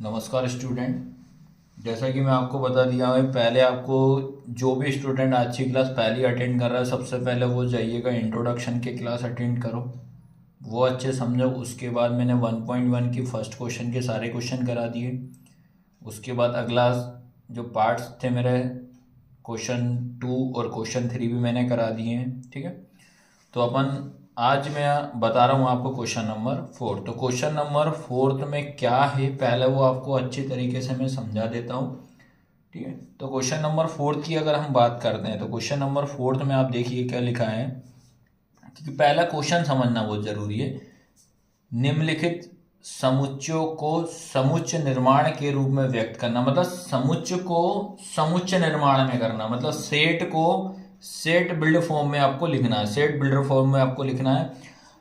नमस्कार स्टूडेंट। जैसा कि मैं आपको बता दिया हूँ, पहले आपको जो भी स्टूडेंट आज की क्लास पहली अटेंड कर रहा है, सबसे पहले वो जाइएगा इंट्रोडक्शन की क्लास अटेंड करो, वो अच्छे समझो। उसके बाद मैंने 1.1 की फर्स्ट क्वेश्चन के सारे क्वेश्चन करा दिए। उसके बाद अगला जो पार्ट्स थे मेरे, क्वेश्चन 2 और क्वेश्चन 3 भी मैंने करा दिए हैं। ठीक है, तो अपन आज मैं बता रहा हूँ आपको क्वेश्चन नंबर 4। तो क्वेश्चन नंबर 4 में क्या है, पहले वो आपको अच्छी तरीके से मैं समझा देता हूँ। ठीक है, तो क्वेश्चन नंबर 4 की अगर हम बात करते हैं तो क्वेश्चन नंबर 4 में आप देखिए क्या लिखा है, क्योंकि पहला क्वेश्चन समझना बहुत जरूरी है। निम्नलिखित समुच्चयों को समुच्चय निर्माण के रूप में व्यक्त करना, मतलब समुच्चय को समुच्चय निर्माण में करना, मतलब सेट को सेट बिल्ड फॉर्म में आपको लिखना है। सेट बिल्डर फॉर्म में आपको लिखना है,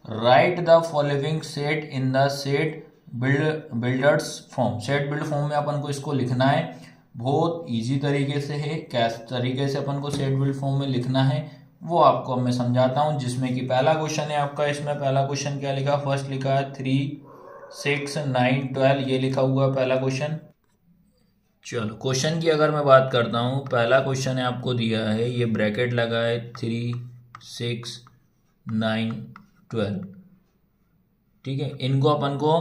right the following set in the set builders form. Set build form में अपन को इसको लिखना है। बहुत इजी तरीके से है, कैसे तरीके से अपन को सेट बिल्ड फॉर्म में लिखना है वो आपको मैं समझाता हूं। जिसमें कि पहला क्वेश्चन है आपका, इसमें पहला क्वेश्चन क्या लिखा, फर्स्ट लिखा है 3, 6, 9, 12, ये लिखा हुआ है पहला क्वेश्चन। चलो क्वेश्चन की अगर मैं बात करता हूँ, पहला क्वेश्चन है आपको दिया है, ये ब्रैकेट लगा है 3, 6, 9, 12। ठीक है, इनको अपन को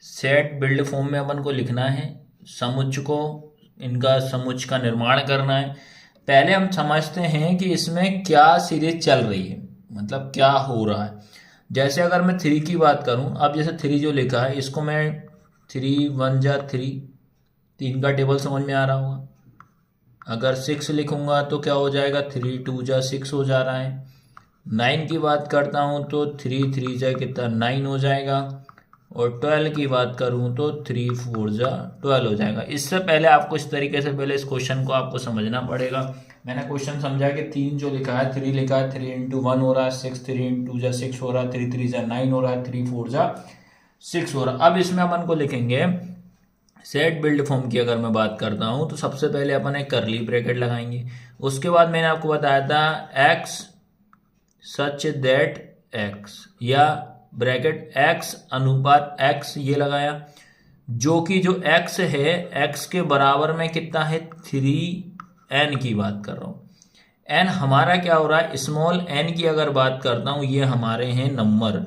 सेट बिल्ड फॉर्म में अपन को लिखना है, समुच्चय को इनका समुच्चय का निर्माण करना है। पहले हम समझते हैं कि इसमें क्या सीरीज चल रही है, मतलब क्या हो रहा है। जैसे अगर मैं 3 की बात करूं, अब जैसे 3 जो लिखा है इसको मैं 3 1 जा 3, 3 का टेबल समझ में आ रहा होगा। अगर 6 लिखूंगा तो क्या हो जाएगा, 3 2 जा 6 हो जा रहा है। 9 की बात करता हूं तो 3 3 जा कितना 9 हो जाएगा। और 12 की बात करूं तो 3 4 जा 12 हो जाएगा। इससे पहले आपको इस तरीके से पहले इस क्वेश्चन को आपको समझना पड़ेगा। मैंने क्वेश्चन समझा कि 3 जो लिखा है, 3 लिखा है, 3 इंटू 1 हो रहा है 6, 3 इंटू जा 6 हो रहा है, 3 3 जा 9 हो रहा है, 3 4 जा 6 हो रहा है। अब इसमें अपन को लिखेंगे सेट बिल्ड फॉर्म की अगर मैं बात करता हूं तो सबसे पहले अपन एक करली ब्रैकेट लगाएंगे। उसके बाद मैंने आपको बताया था एक्स सच दैट एक्स, या ब्रैकेट एक्स अनुपात एक्स ये लगाया, जो कि जो एक्स है एक्स के बराबर में कितना है 3n की बात कर रहा हूं। n हमारा क्या हो रहा है, स्मॉल n की अगर बात करता हूं, ये हमारे हैं नंबर।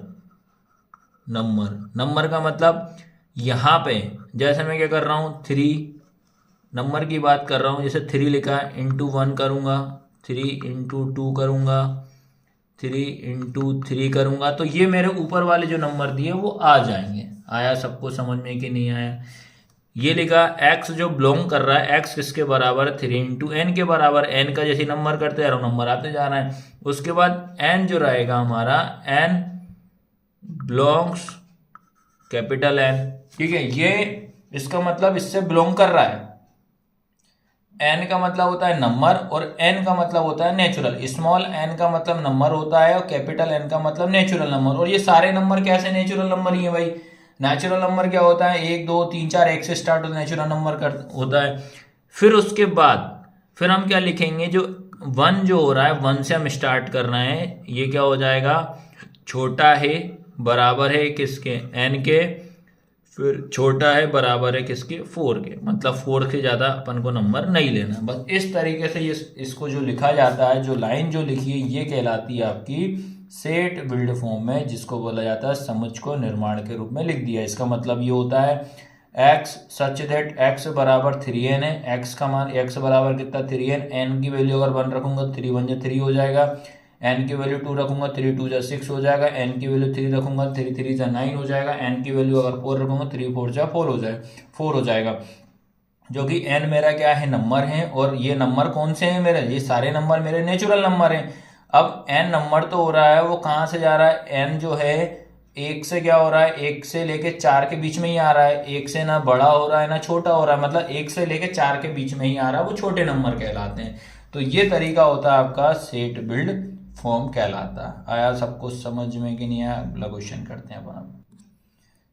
नंबर का मतलब यहां पे जैसे मैं क्या कर रहा हूं, 3 नंबर की बात कर रहा हूं, जैसे 3 लिखा है, इंटू 1 करूंगा, 3 इंटू 2 करूंगा, 3 इंटू 3 करूंगा, तो ये मेरे ऊपर वाले जो नंबर दिए वो आ जाएंगे। आया सबको समझ में कि नहीं आया? ये लिखा x जो बिलोंग कर रहा है, x किसके बराबर है, 3 इंटू एन के बराबर। n का जैसे नंबर करते जा रहा हूं नंबर आते जा रहा है। उसके बाद n जो रहेगा हमारा, n बिलोंग्स कैपिटल N। ठीक है, ये इसका मतलब इससे बिलोंग कर रहा है। n का मतलब होता है नंबर और n का मतलब होता है नेचुरल। स्मॉल n का मतलब नंबर होता है और कैपिटल N का मतलब नेचुरल नंबर। और ये सारे नंबर कैसे नेचुरल नंबर ही है भाई। नेचुरल नंबर क्या होता है, 1 2 3 4 1 से स्टार्ट होता है, नेचुरल नंबर होता है। फिर उसके बाद फिर हम क्या लिखेंगे, जो 1 जो हो रहा है 1 से हम स्टार्ट करना है, ये क्या हो जाएगा, छोटा है बराबर है किसके, n के, फिर छोटा है बराबर है किसके, 4 के, मतलब 4 से ज्यादा अपन को नंबर नहीं लेना। बस इस तरीके से ये इसको जो लिखा जाता है, जो लाइन जो लिखी है, ये कहलाती है आपकी सेट बिल्ड फॉर्म में, जिसको बोला जाता है समुच्चय को निर्माण के रूप में लिख दिया। इसका मतलब ये होता है x सच दैट x बराबर 3n है, x का मान x बराबर कितना 3n, n की वैल्यू अगर 1 रखूंगा 3 1 जा 3 हो जाएगा, n की वैल्यू 2 रखूंगा 3 2 जा 6 हो जाएगा, n की वैल्यू 3 रखूंगा 3 3 जा 9 हो जाएगा, n की वैल्यू अगर 4 रखूंगा 3 4 जा 4 हो जाएगा 4 हो जाएगा। जो कि n मेरा क्या है, नंबर है। और ये नंबर कौन से हैं मेरे, ये सारे नंबर मेरे नेचुरल नंबर हैं। अब n नंबर तो हो रहा है, वो कहाँ से जा रहा है, n जो है 1 से क्या हो रहा है, 1 से लेके 4 के बीच में ही आ रहा है। 1 से ना बड़ा हो रहा है ना छोटा हो रहा है, मतलब 1 से लेके 4 के बीच में ही आ रहा है, वो छोटे नंबर कहलाते हैं। तो ये तरीका होता है आपका सेट बिल्ड फॉर्म कहलाता है। आया सबको समझ में कि नहीं आया? अगला क्वेश्चन करते हैं अपन। अब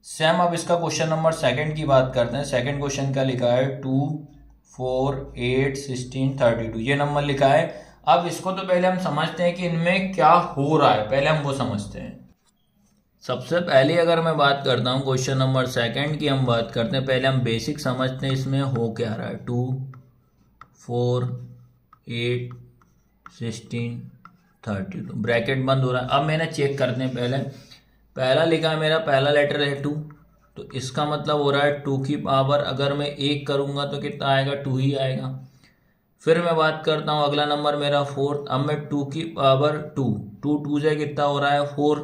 सेम अब इसका क्वेश्चन नंबर 2 की बात करते हैं। सेकंड क्वेश्चन क्या लिखा है, 2 4 8 16 32, ये नंबर लिखा है। अब इसको तो पहले हम समझते हैं कि इनमें क्या हो रहा है, पहले हम वो समझते हैं। सबसे पहले अगर मैं बात करता हूँ क्वेश्चन नंबर सेकंड की हम बात करते हैं, पहले हम बेसिक समझते हैं इसमें हो क्या रहा है। 2 4 8 16 32 ब्रैकेट बंद हो रहा है। अब मैंने चेक करते हैं, पहला लिखा है मेरा, पहला लेटर है 2, तो इसका मतलब हो रहा है 2 की पावर अगर मैं 1 करूँगा तो कितना आएगा, 2 ही आएगा। फिर मैं बात करता हूँ अगला नंबर मेरा 4, अब मैं 2 की पावर 2, 2 से कितना हो रहा है 4।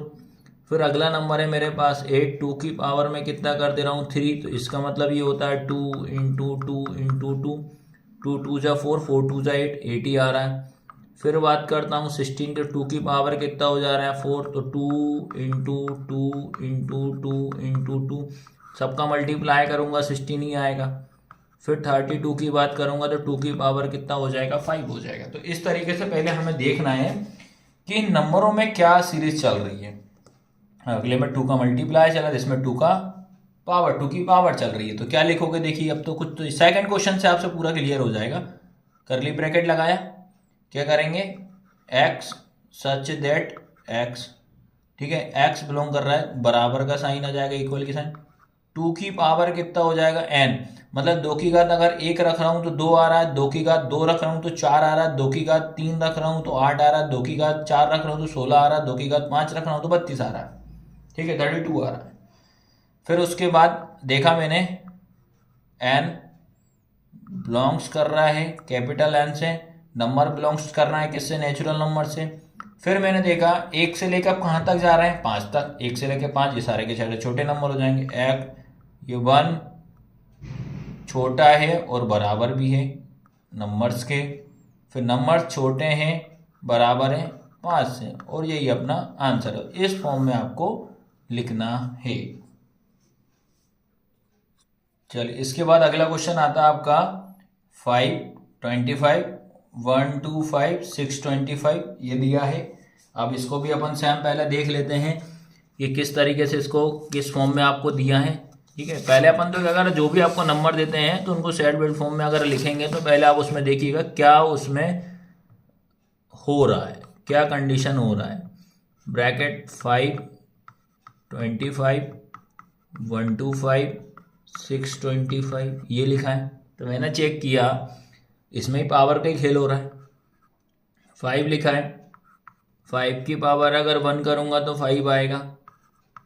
फिर अगला नंबर है मेरे पास 8, 2 की पावर में कितना कर दे रहा हूँ 3, तो इसका मतलब ये होता है 2 इंटू 2 इंटू 2, 2 2 जा 4, 4 2 जा 8, 8 ही आ रहा है। फिर बात करता हूँ 16 के 2 की पावर कितना हो जा रहा है 4, तो 2 इंटू 2 इंटू 2 इंटू 2, सबका मल्टीप्लाई करूँगा 16 ही आएगा। फिर 32 की बात करूँगा तो 2 की पावर कितना हो जाएगा 5 हो जाएगा। तो इस तरीके से पहले हमें देखना है कि नंबरों में क्या सीरीज चल रही है। अगले में 2 का मल्टीप्लाई चला, जिसमें 2 का पावर 2 की पावर चल रही है, तो क्या लिखोगे देखिए। अब तो कुछ तो सेकंड क्वेश्चन से आपसे पूरा क्लियर हो जाएगा। करली ब्रैकेट लगाया, क्या करेंगे, x सच दैट x, ठीक है, x बिलोंग कर रहा है, बराबर का साइन आ जाएगा, इक्वल की साइन, 2 की पावर कितना हो जाएगा n, मतलब 2 की घात अगर 1 रख रहा हूं तो 2 आ रहा है, 2 की घात 2 रख रहा हूं तो 4 आ रहा है, 2 की घात 3 रख रहा हूं तो 8 आ रहा है, 2 की घात 4 रख रहा हूं तो 16 आ रहा है, 2 की घात 5 रख रहा हूं तो 32 आ रहा है, ठीक है, 32 आ रहा है। फिर उसके बाद देखा मैंने n बिलोंग्स कर रहा है कैपिटल N से, नंबर बिलोंग्स कर रहा है किससे, नेचुरल नंबर से। फिर मैंने देखा 1 से लेकर कहाँ तक जा रहे हैं, 5 तक, 1 से लेकर 5, ये सारे के सारे छोटे नंबर हो जाएंगे। ये 1 छोटा है और बराबर भी है नंबर्स के, फिर नंबर छोटे हैं बराबर है 5 से, और यही अपना आंसर है। इस फॉर्म में आपको लिखना है। चलिए, इसके बाद अगला क्वेश्चन आता है आपका 5 25 1 2 5 6 25, ये दिया है। अब इसको भी अपन सेम पहले देख लेते हैं कि किस तरीके से इसको किस फॉर्म में आपको दिया है, ठीक है। पहले अपन तो क्या करें, जो भी आपको नंबर देते हैं तो उनको सेट बिल्ड फॉर्म में अगर लिखेंगे तो पहले आप उसमें देखिएगा क्या उसमें हो रहा है, क्या कंडीशन हो रहा है। ब्रैकेट 5 25 1 2 5 6 25 ये लिखा है, तो मैंने चेक किया इसमें ही पावर का ही खेल हो रहा है। 5 लिखा है, 5 की पावर अगर 1 करूँगा तो 5 आएगा।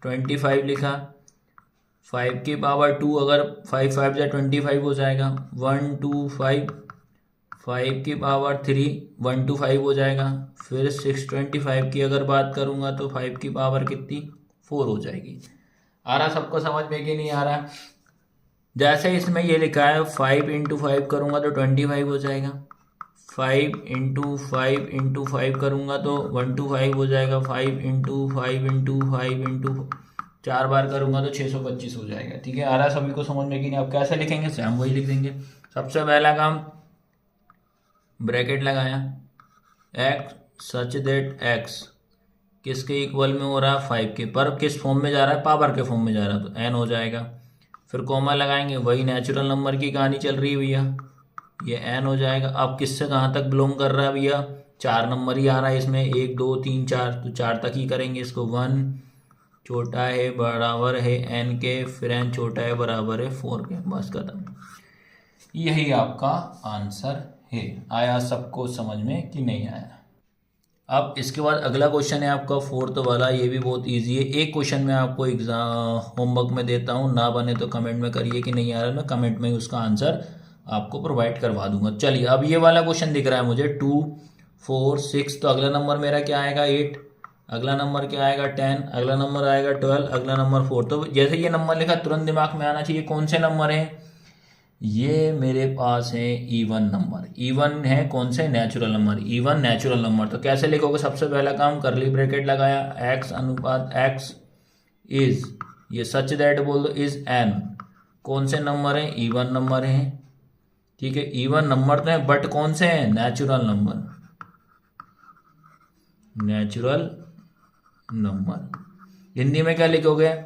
25 लिखा, 5 की पावर 2 अगर 5 5 या 25 हो जाएगा। 1 2 5, 5 की पावर 3 1 2 5 हो जाएगा। फिर 6 25 की अगर बात करूँगा तो 5 की पावर कितनी 4 हो जाएगी। आ रहा सबको समझ में कि नहीं आ रहा। जैसे इसमें ये लिखा है 5 इंटू 5 करूँगा तो 25 हो जाएगा। 5 इंटू 5 इंटू 5 करूँगा तो 125 हो जाएगा। 5 इंटू 5 इंटू 5 इंटू 4 बार करूँगा तो 625 हो जाएगा, ठीक है। आ रहा सभी को समझ में कि नहीं। आप कैसे लिखेंगे, सेम वही लिख देंगे। सबसे पहला काम, ब्रैकेट लगाया, x सच दैट x किसके इक्वल में हो रहा है 5 के, पर किस फॉर्म में जा रहा है, पावर के फॉर्म में जा रहा है, तो n हो जाएगा। फिर कॉमा लगाएंगे, वही नेचुरल नंबर की कहानी चल रही है भैया, ये n हो जाएगा। अब किससे कहाँ तक बिलोंग कर रहा है भैया, 4 नंबर ही आ रहा है इसमें, 1 2 3 4, तो 4 तक ही करेंगे इसको। 1 छोटा है बराबर है n के, फिर n छोटा है बराबर है 4 के, बस खत्म। यही आपका आंसर है। आया सबको समझ में कि नहीं आया। अब इसके बाद अगला क्वेश्चन है आपका 4th वाला, ये भी बहुत इजी है। एक क्वेश्चन मैं आपको एग्जाम होमवर्क में देता हूँ, ना बने तो कमेंट में करिए कि नहीं आ रहा, मैं कमेंट में ही उसका आंसर आपको प्रोवाइड करवा दूंगा। चलिए, अब ये वाला क्वेश्चन दिख रहा है मुझे 2 4 6, तो अगला नंबर मेरा क्या आएगा 8, अगला नंबर क्या आएगा 10, अगला नंबर आएगा 12, अगला नंबर 4। तो जैसे ये नंबर लिखा तुरंत दिमाग में आना चाहिए कौन से नंबर हैं, ये मेरे पास है इवन नंबर। इवन है कौन से, natural number, even natural number. तो कैसे लिखोगे, सबसे पहला काम करली ब्रैकेट लगाया, x अनुपात x इज, ये सच दैट बोल दो, इज n, कौन से नंबर है, इवन नंबर है, ठीक है। इवन नंबर तो है बट कौन से हैं, natural number, natural number. Hindi में क्या लिखोगे,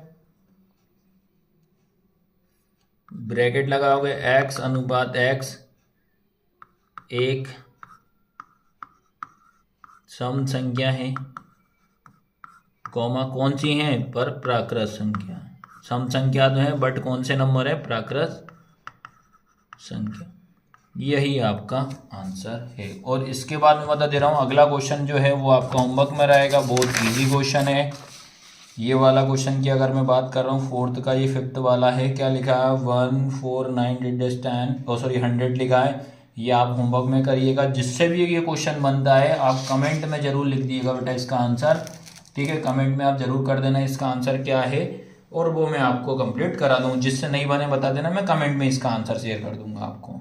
ब्रैकेट लगाओगे, x अनुपात x एक सम संख्या है, कॉमा कौन सी हैं पर प्राकृत संख्या, सम संख्या तो है बट कौन से नंबर है, प्राकृत संख्या। यही आपका आंसर है। और इसके बाद मैं बता दे रहा हूँ अगला क्वेश्चन जो है वो आपका होमवर्क में रहेगा, बहुत इजी क्वेश्चन है ये वाला क्वेश्चन की। अगर मैं बात कर रहा हूँ फोर्थ का, ये फिफ्थ वाला है, क्या लिखा है 100 लिखा है। ये आप होमवर्क में करिएगा, जिससे भी ये क्वेश्चन बनता है आप कमेंट में जरूर लिख दिएगा बेटा इसका आंसर, ठीक है। कमेंट में आप जरूर कर देना इसका आंसर क्या है, और वो मैं आपको कंप्लीट करा दूँ। जिससे नहीं बने बता देना, मैं कमेंट में इसका आंसर शेयर कर दूंगा आपको।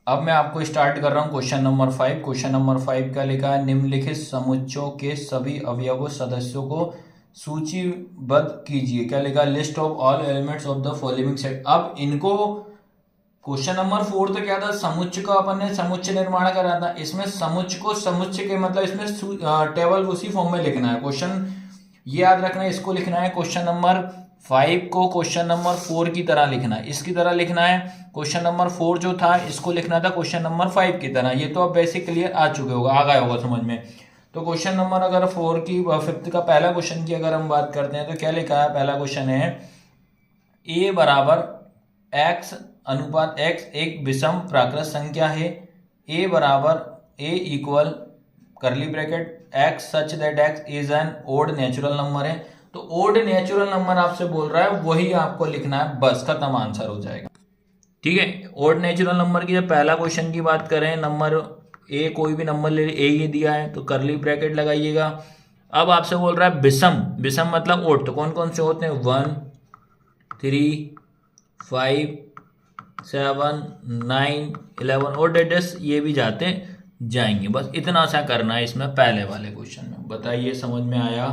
अब मैं आपको स्टार्ट कर रहा हूँ क्वेश्चन नंबर 5। क्वेश्चन नंबर 5 का लिखा है निम्नलिखित समुच्चयों के सभी अवयवों सदस्यों को सूचीबद्ध कीजिए। क्या लिखा, list of all elements of the following set. अब इनको क्वेश्चन नंबर 4 तो क्या था, समुच्चय का अपन ने समुच्चय निर्माण करा था। इसमें समुच्चय को समुच्चय के मतलब इसमें टेबल उसी फॉर्म में लिखना है। क्वेश्चन ये याद रखना है, इसको लिखना है क्वेश्चन नंबर 5 को क्वेश्चन नंबर 4 की तरह लिखना है, इसकी तरह लिखना है। क्वेश्चन नंबर 4 जो था इसको लिखना था क्वेश्चन नंबर 5 की तरह। ये तो अब बेसिक क्लियर आ चुके होगा, आ गया होगा समझ में। तो क्वेश्चन नंबर अगर 4 की 5th का पहला क्वेश्चन की अगर हम बात करते हैं तो क्या लिखा है, पहला क्वेश्चन है a बराबर x अनुपात x एक विषम प्राकृत संख्या है। a बराबर a equal curly bracket x such that x is an odd natural number है। तो ओड नेचुरल नंबर आपसे बोल रहा है, वही आपको लिखना है, बस खत्म, आंसर हो जाएगा, ठीक है। ओड नेचुरल नंबर की जब पहला क्वेश्चन की बात करें, नंबर ए कोई भी नंबर ले, ए ये दिया है तो करली ब्रैकेट लगाइएगा। अब आपसे बोल रहा है विषम, विषम मतलब ओड, तो कौन कौन से होते हैं 1 3 5 7 9 11 और डेटेस ये भी जाते जाएंगे। बस इतना सा करना है इसमें पहले वाले क्वेश्चन में। बताइए समझ में आया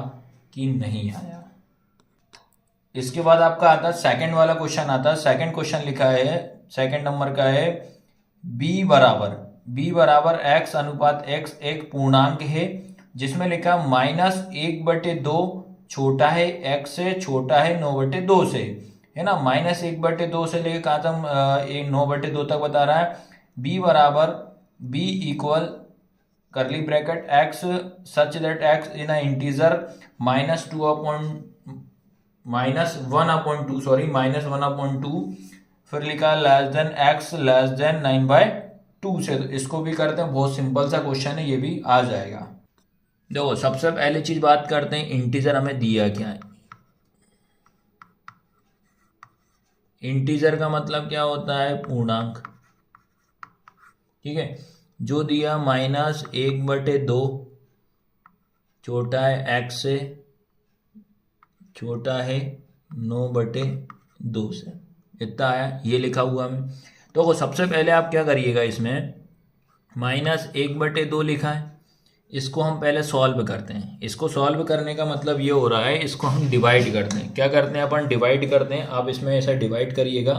कि नहीं आया। इसके बाद आपका आता है सेकंड वाला क्वेश्चन आता है। सेकंड क्वेश्चन लिखा है, सेकंड नंबर का है b बराबर x अनुपात x एक पूर्णांक है जिसमें लिखा -1/2 छोटा है x से, छोटा है 9/2 से, है ना। -1/2 से लेके कहा था 9/2 तक बता रहा है। b बराबर b equal curly bracket x such that x in integer -1/2 फिर लिखा less than x less than 9/2 से। तो इसको भी करते हैं, बहुत सिंपल सा क्वेश्चन है, ये भी आ जाएगा। देखो सबसे पहले चीज बात करते हैं इंटीजर हमें दिया क्या है। इंटीजर का मतलब क्या होता है, पूर्णांक, ठीक है। जो दिया -1/2 छोटा है x से, छोटा है 9/2 से, इतना आया, ये लिखा हुआ में। तो सबसे पहले आप क्या करिएगा, इसमें -1/2 लिखा है, इसको हम पहले सॉल्व करते हैं। इसको सॉल्व करने का मतलब ये हो रहा है, इसको हम डिवाइड करते हैं। क्या करते हैं अपन, डिवाइड करते हैं। आप इसमें ऐसा डिवाइड करिएगा,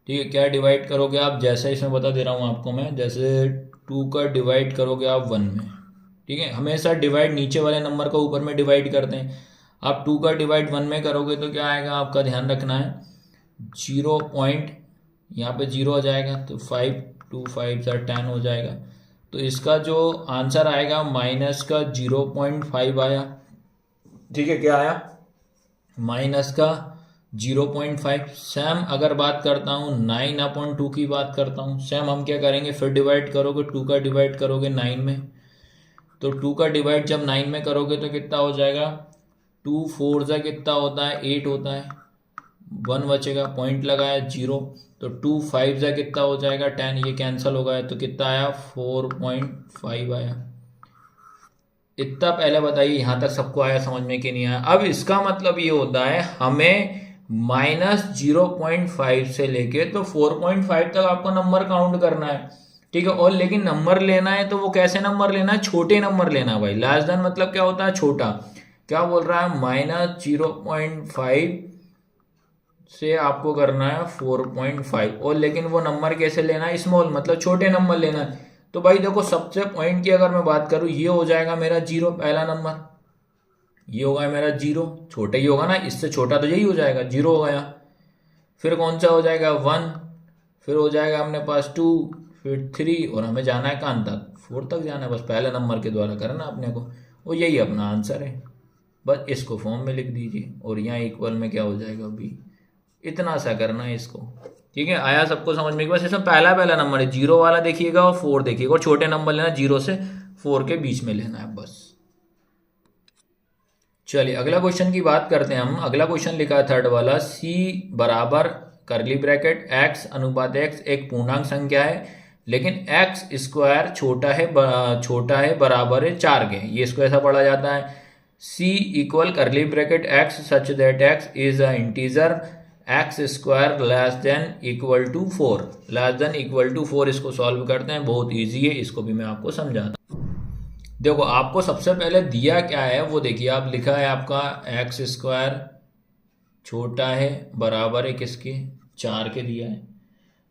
ठीक है। क्या डिवाइड करोगे आप, जैसे इसमें बता दे रहा हूँ आपको मैं, जैसे 2 का डिवाइड करोगे आप 1 में, ठीक है। हमेशा डिवाइड नीचे वाले नंबर का ऊपर में डिवाइड करते हैं। आप 2 का डिवाइड 1 में करोगे तो क्या आएगा, आपका ध्यान रखना है 0 पॉइंट, यहाँ पे 0 आ जाएगा, तो 5 2 5 10 हो जाएगा। तो इसका जो आंसर आएगा माइनस का 0.5 आया, ठीक है। क्या आया, माइनस का 0.5। सेम अगर बात करता हूँ 9/2 की बात करता हूँ, सेम हम क्या करेंगे, फिर डिवाइड करोगे, 2 का डिवाइड करोगे 9 में, तो 2 का डिवाइड जब 9 में करोगे तो कितना हो जाएगा, 2 4 जा कितना होता है 8 होता है, 1 बचेगा, पॉइंट लगाया 0, तो 2 5 जा कितना हो जाएगा 10, ये कैंसिल हो गया, तो कितना आया 4.5 आया। इतना पहले बताइए यहाँ तक सबको आया समझ में कि नहीं आया। अब इसका मतलब ये होता है हमें -0.5 से लेके तो 4.5 तक आपको नंबर काउंट करना है, ठीक है। और लेकिन नंबर लेना है तो वो कैसे नंबर लेना है, छोटे नंबर लेना है भाई। लेस देन मतलब क्या होता है, छोटा। क्या बोल रहा है, -0.5 से आपको करना है 4.5, और लेकिन वो नंबर कैसे लेना है, स्मॉल, मतलब छोटे नंबर लेना है। तो भाई देखो सबसे पॉइंट की अगर मैं बात करूं, ये हो जाएगा मेरा 0 पहला नंबर, ये होगा मेरा 0, छोटा ही होगा ना, इससे छोटा तो यही हो जाएगा, 0 हो गया। फिर कौन सा हो जाएगा 1, फिर हो जाएगा अपने पास 2, फिर 3, और हमें जाना है कहाँ तक, 4 तक जाना है, बस पहले नंबर के द्वारा करना अपने को। वो यही अपना आंसर है। बस इसको फॉर्म में लिख दीजिए और यहाँ इक्वल में क्या हो जाएगा बी। इतना सा करना है इसको। ठीक है, आया सबको समझ में? बस इसमें पहला पहला नंबर है, 0 वाला देखिएगा और 4 देखिएगा, और छोटे नंबर लेना 0 से 4 के बीच में लेना है बस। चलिए अगला क्वेश्चन की बात करते हैं हम। अगला क्वेश्चन लिखा है थर्ड वाला, सी बराबर करली ब्रैकेट एक्स अनुपात एक्स एक पूर्णांक संख्या है, लेकिन एक्स स्क्वायर छोटा है बराबर है 4 के। ये इसको ऐसा पढ़ा जाता है, C equal curly bracket x such that x is a integer x square less than equal to 4। Less than equal to 4 इसको सॉल्व करते हैं, बहुत ईजी है, इसको भी मैं आपको समझाता हूँ। देखो आपको सबसे पहले दिया क्या है वो देखिए, आप लिखा है आपका एक्स स्क्वायर छोटा है बराबर है किसके, 4 के दिया है।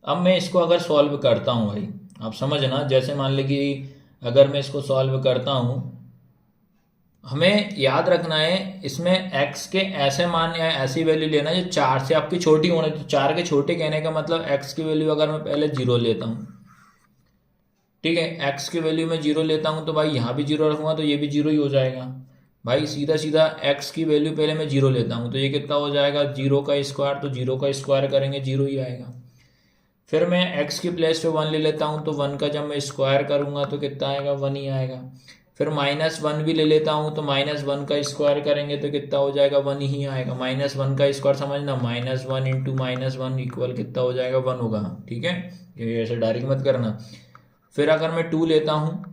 अब मैं इसको अगर सॉल्व करता हूँ भाई, आप समझना, जैसे मान ली कि अगर मैं इसको सॉल्व करता हूँ, हमें याद रखना है इसमें x के ऐसे मान या ऐसी वैल्यू लेना है जो 4 से आपकी छोटी होने। तो 4 के छोटे कहने का मतलब x की वैल्यू अगर मैं पहले 0 लेता हूँ, ठीक है, x की वैल्यू में 0 लेता हूँ तो भाई यहाँ भी 0 रखूँगा तो ये भी 0 ही हो जाएगा। भाई सीधा सीधा x की वैल्यू पहले मैं 0 लेता हूँ तो ये कितना हो जाएगा, 0 का स्क्वायर, तो 0 का स्क्वायर करेंगे 0 ही आएगा। फिर मैं x की प्लेस पे 1 ले लेता हूँ तो 1 का जब मैं स्क्वायर करूँगा तो कितना आएगा, 1 ही आएगा। फिर -1 भी ले लेता हूँ तो -1 का स्क्वायर करेंगे तो कितना हो जाएगा, 1 ही आएगा। -1 का स्क्वायर समझना, -1 इंटू -1 इक्वल कितना हो जाएगा, 1 होगा। ठीक है, ये ऐसे डायरेक्ट मत करना। फिर अगर मैं 2 लेता हूँ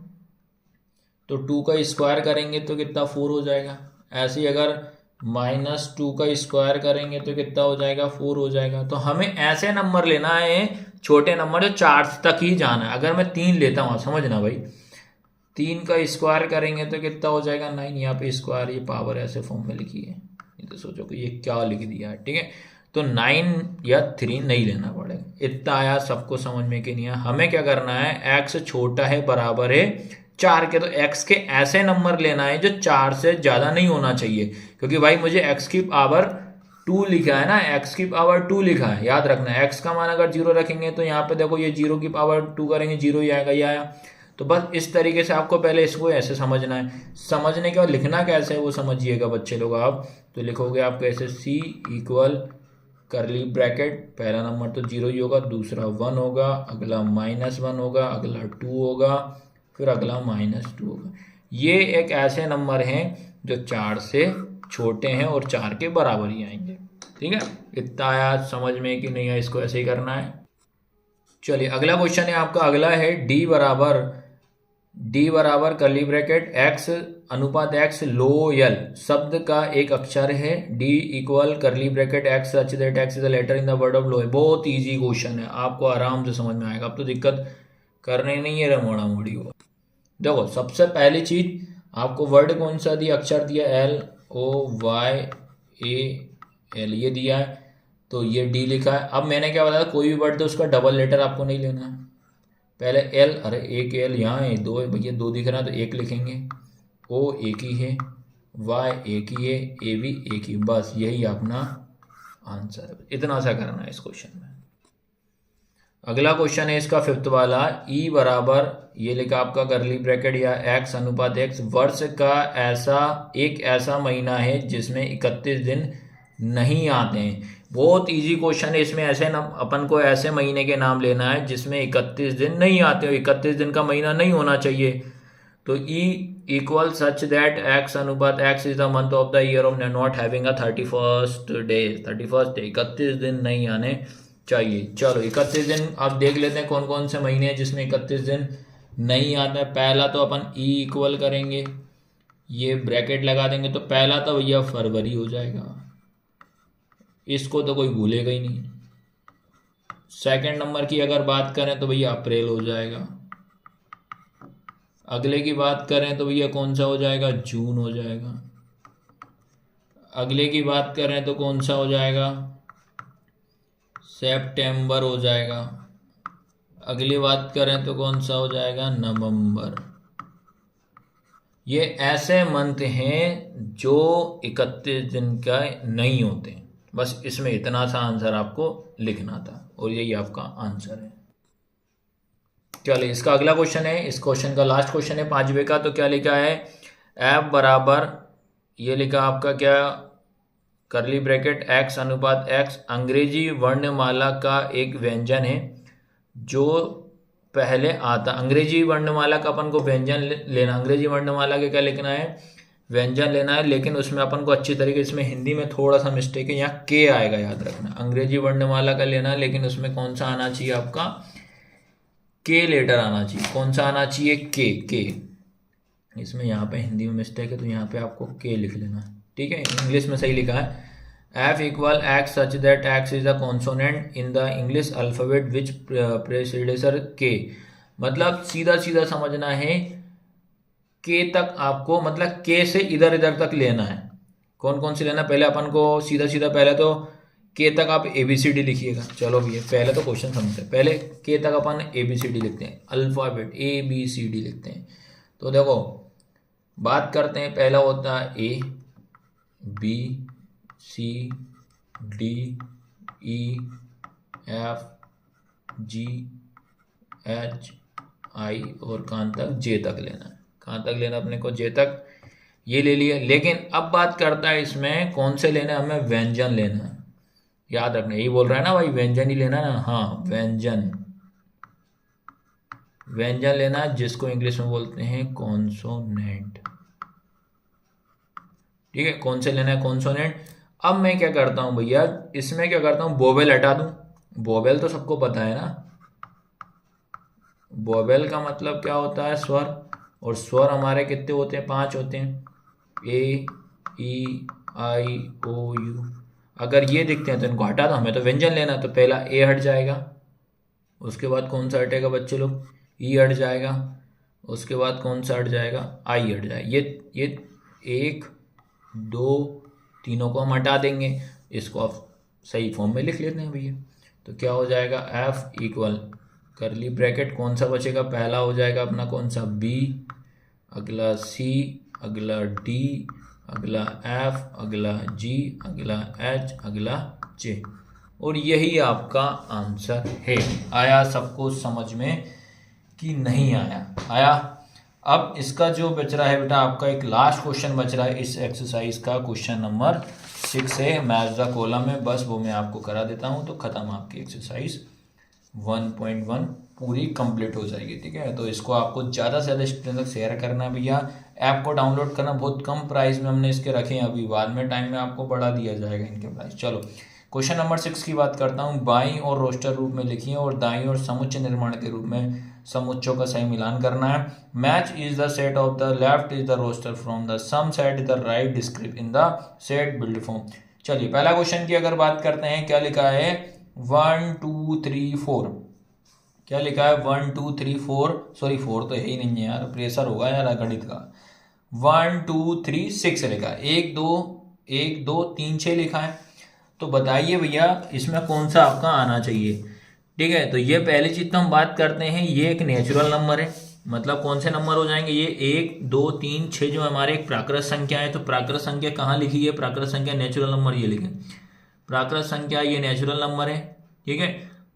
तो 2 का स्क्वायर करेंगे तो कितना, 4 हो जाएगा। ऐसे ही अगर -2 का स्क्वायर करेंगे तो कितना हो जाएगा, 4 हो जाएगा। तो हमें ऐसे नंबर लेना है, छोटे नंबर जो 4 तक ही जाना है। अगर मैं 3 लेता हूँ, समझना भाई, 3 का स्क्वायर करेंगे तो कितना हो जाएगा, 9। यहाँ पे स्क्वायर, ये पावर ऐसे फॉर्म में लिखी है, ये तो सोचो कि ये क्या लिख दिया है। ठीक है, तो 9 या 3 नहीं लेना पड़ेगा। इतना आया सबको समझ में कि नहीं आया? हमें क्या करना है, एक्स छोटा है बराबर है 4 के, तो एक्स के ऐसे नंबर लेना है जो 4 से ज़्यादा नहीं होना चाहिए। क्योंकि भाई मुझे एक्स की पावर 2 लिखा है ना, एक्स की पावर 2 लिखा है, याद रखना। एक्स का मान अगर 0 रखेंगे तो यहाँ पे देखो ये 0 की पावर 2 करेंगे, 0 ही आएगा, ये आया। तो बस इस तरीके से आपको पहले इसको ऐसे समझना है। समझने के बाद लिखना कैसे है वो समझिएगा बच्चे लोग। आप तो लिखोगे आप कैसे, सी इक्वल करली ब्रैकेट, पहला नंबर तो 0 ही होगा, दूसरा 1 होगा, अगला -1 होगा, अगला 2 होगा, फिर अगला -2 होगा। ये एक ऐसे नंबर हैं जो 4 से छोटे हैं और 4 के बराबर ही आएंगे। ठीक है, इतना आया समझ में कि नहीं है? इसको ऐसे ही करना है। चलिए अगला क्वेश्चन है आपका, अगला है डी बराबर करली ब्रैकेट एक्स अनुपात एक्स लोयल शब्द का एक अक्षर है। D equal curly bracket x such that x is a letter in the word of low. बहुत इजी क्वेश्चन है, आपको आराम से समझ में आएगा। अब तो दिक्कत करने नहीं है रे मोड़ा मोड़ी हो। देखो सबसे पहली चीज, आपको वर्ड कौन सा दिया, अक्षर दिया LOYAL, ये दिया है, तो ये डी लिखा है। अब मैंने क्या बताया, कोई भी वर्ड दो उसका डबल लेटर आपको नहीं लेना है। पहले एल, अरे एक एल यहाँ है, 2 है भैया, 2 दिख रहा है तो 1 लिखेंगे। ओ एक ही है, वाई एक ही है, ए भी एक ही, बस यही अपना आंसर है। इतना सा करना है इस क्वेश्चन में। अगला क्वेश्चन है इसका फिफ्थ वाला, ई बराबर, ये लिखा आपका करली ब्रैकेट या एक्स अनुपात एक्स, वर्ष का एक ऐसा महीना है जिसमें 31 दिन नहीं आते हैं। बहुत इजी क्वेश्चन है। इसमें ऐसे अपन को ऐसे महीने के नाम लेना है जिसमें 31 दिन नहीं आते हो, 31 दिन का महीना नहीं होना चाहिए। तो E equal such that x अनुपात x is the month of the year of not having a 31st day. 31 दिन नहीं आने चाहिए। चलो 31 दिन अब देख लेते हैं कौन कौन से महीने हैं जिसमें 31 दिन नहीं आता है। पहला तो अपन ई इक्वल करेंगे, ये ब्रैकेट लगा देंगे, तो पहला तो भैया फरवरी हो जाएगा, इसको तो कोई भूलेगा ही नहीं। सेकंड नंबर की अगर बात करें तो भैया अप्रैल हो जाएगा। अगले की बात करें तो भैया कौन सा हो जाएगा, जून हो जाएगा। अगले की बात करें तो कौन सा हो जाएगा, सितंबर हो जाएगा। अगली बात करें तो कौन सा हो जाएगा, नवंबर। ये ऐसे मंथ हैं जो 31 दिन का नहीं होते। बस इसमें इतना सा आंसर आपको लिखना था और यही आपका आंसर है। चलिए इसका अगला क्वेश्चन है, इस क्वेश्चन का लास्ट क्वेश्चन है 5वें का। तो क्या लिखा है, एफ बराबर ये लिखा आपका क्या, करली ब्रैकेट एक्स अनुपात एक्स अंग्रेजी वर्णमाला का एक व्यंजन है जो पहले आता। अंग्रेजी वर्णमाला का अपन को व्यंजन लेना, अंग्रेजी वर्णमाला के क्या लिखना है, व्यंजन लेना है, लेकिन उसमें अपन को अच्छी तरीके, इसमें हिंदी में थोड़ा सा मिस्टेक है, यहाँ के आएगा याद रखना। अंग्रेजी वर्णमाला का लेना है लेकिन उसमें कौन सा आना चाहिए आपका, के लेटर आना चाहिए। कौन सा आना चाहिए, के। इसमें यहाँ पे हिंदी में मिस्टेक है तो यहाँ पे आपको के लिख लेना, ठीक है। इंग्लिश में सही लिखा है, f equal x such that x is a consonant in the English alphabet which precedes k। मतलब सीधा सीधा समझना है, के तक आपको मतलब के से इधर इधर तक लेना है। कौन कौन सी लेना, पहले अपन को सीधा सीधा पहले तो के तक आप ABCD लिखिएगा। चलो भैया पहले तो क्वेश्चन समझते हैं, पहले के तक अपन ABCD लिखते हैं, अल्फ़ाबेट ABCD लिखते हैं। तो देखो बात करते हैं, पहला होता है A B C D E F G H I और कहाँ तक, J तक लेना है। कहाँ तक लेना अपने को, J तक, ये ले लिया। लेकिन अब बात करता है इसमें कौन से लेना है, हमें व्यंजन लेना है। याद रखना, यही बोल रहा है ना भाई, व्यंजन ही लेना है ना, हाँ व्यंजन, व्यंजन लेना है जिसको इंग्लिश में बोलते हैं कॉन्सोनेंट, ठीक है। कौन से लेना है, कॉन्सोनेंट। अब मैं क्या करता हूँ भैया, इसमें क्या करता हूँ, वोवेल हटा दूं। वोवेल तो सबको पता है ना, वोवेल का मतलब क्या होता है, स्वर। और स्वर हमारे कितने होते हैं, 5 होते हैं, ए ई आई ओ यू। अगर ये दिखते हैं तो इनको हटा दो, हमें तो व्यंजन लेना, तो पहला ए हट जाएगा, उसके बाद कौन सा हटेगा बच्चे लोग, ई हट जाएगा, उसके बाद कौन सा हट जाएगा, आई हट जाएगा। ये 1 2 तीनों को हम हटा देंगे, इसको आप सही फॉर्म में लिख लेते हैं भैया। तो क्या हो जाएगा, एफ इक्वल करली ब्रैकेट, कौन सा बचेगा, पहला हो जाएगा अपना कौन सा, बी, अगला सी, अगला डी, अगला एफ, अगला जी, अगला एच, अगला जे। और यही आपका आंसर है। आया सबको समझ में कि नहीं आया, आया। अब इसका जो बच रहा है बेटा आपका एक लास्ट क्वेश्चन बच रहा है इस एक्सरसाइज का, क्वेश्चन नंबर 6 है, मैच द कॉलम में। बस वो मैं आपको करा देता हूँ तो खत्म आपकी एक्सरसाइज 1.1 पूरी कंप्लीट हो जाएगी, ठीक है। तो इसको आपको ज़्यादा से ज़्यादा स्टूडेंट तक शेयर करना है भैया। ऐप को डाउनलोड करना, बहुत कम प्राइस में हमने इसके रखे हैं, अभी बाद में टाइम में आपको बढ़ा दिया जाएगा इनके प्राइस। चलो क्वेश्चन नंबर 6 की बात करता हूँ। बाईं और रोस्टर रूप में लिखिए और दाईं और समुच्चय निर्माण के रूप में समुच्चयों का सही मिलान करना है। Match is the set of the left is the roster from the some set is the right described in the set build form. चलिए पहला क्वेश्चन की अगर बात करते हैं, क्या लिखा है 1 2 3 4, क्या लिखा है 1 2 3 4, सॉरी 4 तो है ही नहीं है यार, प्रेशर होगा यार गणित का। 1 2 3 6 लिखा है, 1 2 3 6 लिखा है। तो बताइए भैया इसमें कौन सा आपका आना चाहिए, ठीक है। तो ये पहली चीज तो हम बात करते हैं, ये एक नेचुरल नंबर है, मतलब कौन से नंबर हो जाएंगे ये 1 2 3 6 जो हमारे एक प्राकृत संख्या है। तो प्राकृत संख्या कहाँ लिखी है, प्राकृत संख्या नेचुरल नंबर ये लिखे, प्राकृत संख्या ये नेचुरल नंबर है, ठीक है।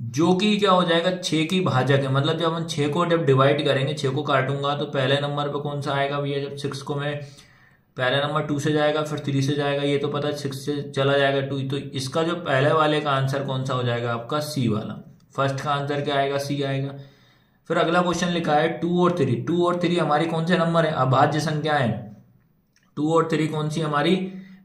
जो कि क्या हो जाएगा 6 की भाजक है, मतलब जब हम 6 को जब डिवाइड करेंगे, 6 को काटूंगा तो पहले नंबर पे कौन सा आएगा भैया, जब 6 को मैं पहले नंबर 2 से जाएगा, फिर 3 से जाएगा, ये तो पता है 6 से चला जाएगा 2, तो इसका जो पहले वाले का आंसर कौन सा हो जाएगा आपका, सी वाला। फर्स्ट का आंसर क्या आएगा, सी आएगा। फिर अगला क्वेश्चन लिखा है 2 और 3, 2 और 3 हमारी कौन से नंबर है, अभाज्य संख्या है। 2 और 3 कौन सी हमारी,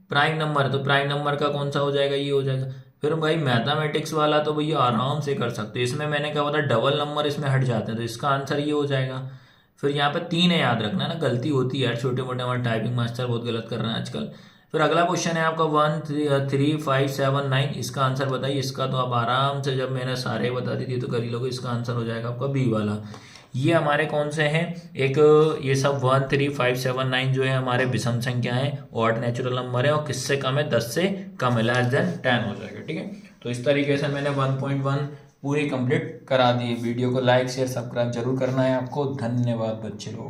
प्राइम नंबर है, तो प्राइम नंबर का कौन सा हो जाएगा, ये हो जाएगा। फिर भाई मैथमेटिक्स वाला तो भैया आराम से कर सकते हो, इसमें मैंने क्या बोला डबल नंबर इसमें हट जाते हैं, तो इसका आंसर ये हो जाएगा। फिर यहाँ पे 3 है, याद रखना ना, गलती होती है यार, छोटे मोटे हमारे टाइपिंग मास्टर बहुत गलत कर रहे हैं आजकल। फिर अगला क्वेश्चन है आपका 1 3 5 7 9, इसका आंसर बताइए। इसका तो आप आराम से, जब मैंने सारे बता दी थी तो कर ही लोगे, इसका आंसर हो जाएगा आपका बी वाला। ये हमारे कौन से हैं, एक ये सब 1 3 5 7 9 जो है हमारे विषम संख्या है, ऑड नेचुरल नंबर है, और किससे कम है, 10 से कम है, लेस देन 10 हो जाएगा, ठीक है। तो इस तरीके से मैंने 1.1 पूरी कंप्लीट करा दी। वीडियो को लाइक शेयर सब्सक्राइब जरूर करना है आपको। धन्यवाद बच्चे लोग।